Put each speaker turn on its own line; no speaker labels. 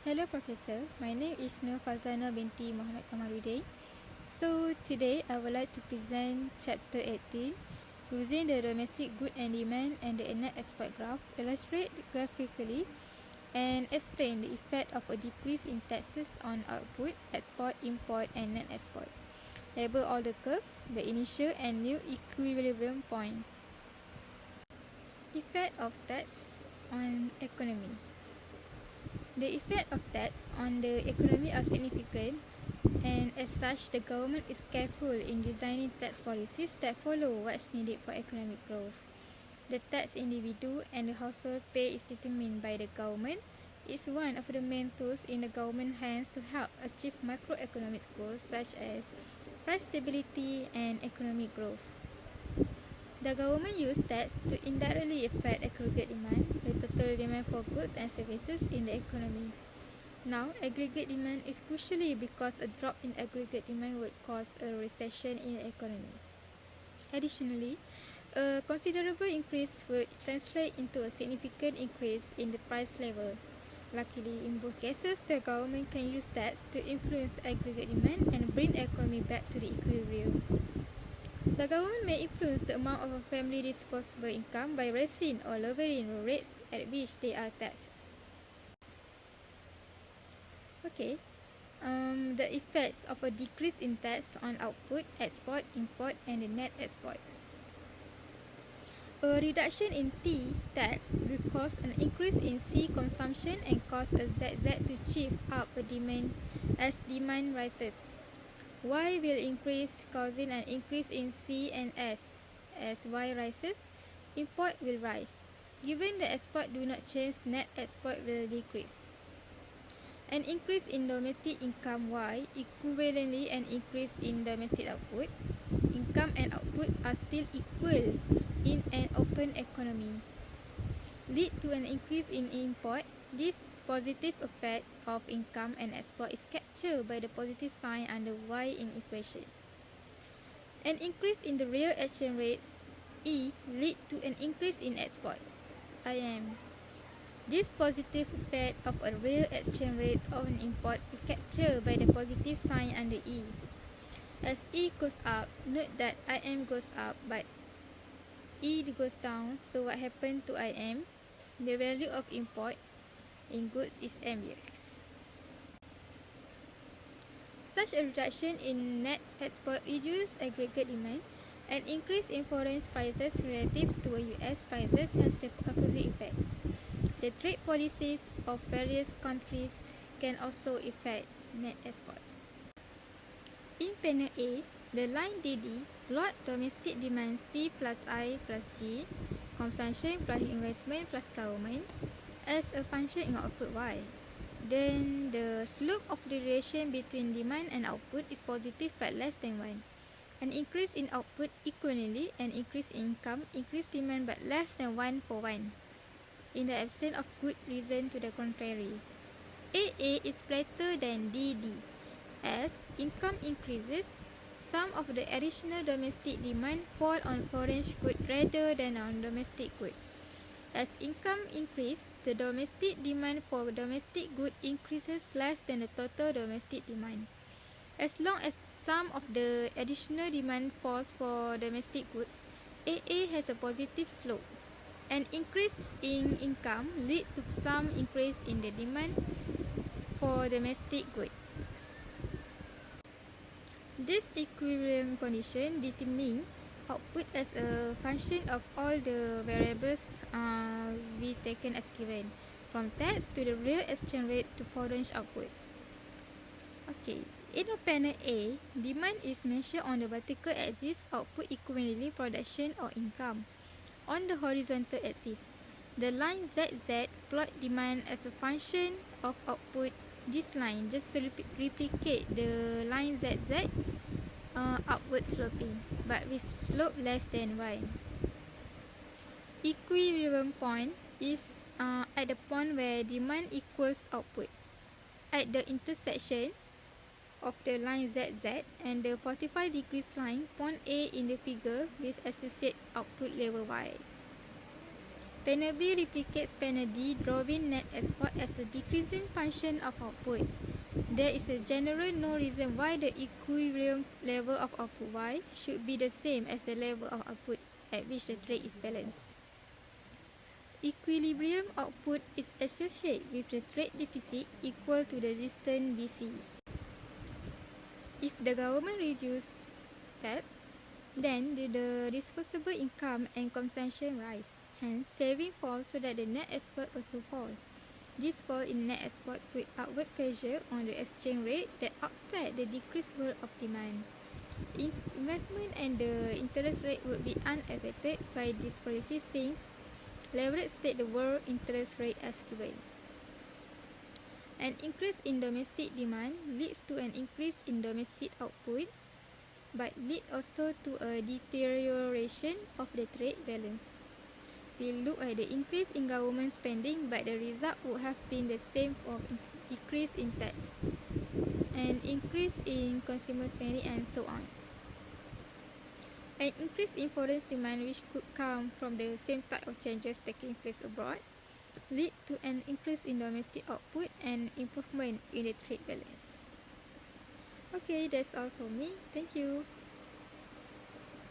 Hello Professor, my name is Nur Fazana binti Muhammad Kamaruddin. So today I would like to present chapter 18 using the domestic good and demand and the net export graph, illustrate graphically and explain the effect of a decrease in taxes on output, export, import and net export. Label all the curve, the initial and new equilibrium point. Effect of tax on economy. The effect of tax on the economy are significant, and as such, the government is careful in designing tax policies that follow what's needed for economic growth. The tax individual and the household pay is determined by the government. It's one of the main tools in the government hands to help achieve macroeconomic goals such as price stability and economic growth. The government uses tax to indirectly affect aggregate demand, the total demand for goods and services in the economy. Now, aggregate demand is crucially because a drop in aggregate demand would cause a recession in the economy. Additionally, a considerable increase would translate into a significant increase in the price level. Luckily, in both cases, the government can use tax to influence aggregate demand and bring the economy back to the equilibrium. The government may influence the amount of a family's disposable income by raising or lowering the rates at which they are taxed. The effects of a decrease in tax on output, export, import, and the net export. A reduction in T tax will cause an increase in C consumption and cause a ZZ to shift up a demand as demand rises. Y will increase, causing an increase in C and S. As Y rises, import will rise. Given the export do not change, net export will decrease. An increase in domestic income Y equivalently an increase in domestic output. Income and output are still equal in an open economy. Lead to an increase in import. This positive effect of income and export is captured by the positive sign under Y in equation. An increase in the real exchange rates E lead to an increase in export IM. This positive effect of a real exchange rate on imports is captured by the positive sign under E. As E goes up, note that IM goes up but E goes down, so what happened to IM? The value of import in goods is MX. Such a reduction in net export reduces aggregate demand. An increase in foreign prices relative to US prices has the opposite effect. The trade policies of various countries can also affect net export. In panel A, the line DD plot domestic demand C plus I plus G, consumption plus investment plus government as a function in output Y. Then the slope of the relation between demand and output is positive but less than 1. An increase in output equivalently an increase in income, increase demand but less than 1 for 1. In the absence of good reason to the contrary. AA is flatter than DD. As income increases, some of the additional domestic demand fall on foreign goods rather than on domestic goods. As income increases, the domestic demand for domestic goods increases less than the total domestic demand. As long as some of the additional demand falls for domestic goods, AA has a positive slope. An increase in income leads to some increase in the demand for domestic goods. This equilibrium condition determines output as a function of all the variables we taken as given, from tax to the real exchange rate to foreign output. In the panel A, demand is measured on the vertical axis, output equivalently production or income. On the horizontal axis, the line ZZ plot demand as a function of output. This line just replicate the line ZZ upward sloping, but with slope less than Y. Equilibrium point is at the point where demand equals output. At the intersection of the line ZZ and the 45 degrees line, point A in the figure with associated output level Y. Panel B replicates panel D, drawing net export as a decreasing function of output. There is a general no reason why the equilibrium level of output Y should be the same as the level of output at which the trade is balanced. Equilibrium output is associated with the trade deficit equal to the distance BC. If the government reduces tax, then the disposable income and consumption rise. Hence, saving falls so that the net export also falls. This fall in net export put upward pressure on the exchange rate that offset the decreased world of demand. Investment and the interest rate would be unaffected by this policy since leverage state the world interest rate as given. An increase in domestic demand leads to an increase in domestic output, but lead also to a deterioration of the trade balance. We look at the increase in government spending, but the result would have been the same of decrease in tax, an increase in consumer spending, and so on. An increase in foreign demand, which could come from the same type of changes taking place abroad, lead to an increase in domestic output and improvement in the trade balance. Okay, that's all for me. Thank you.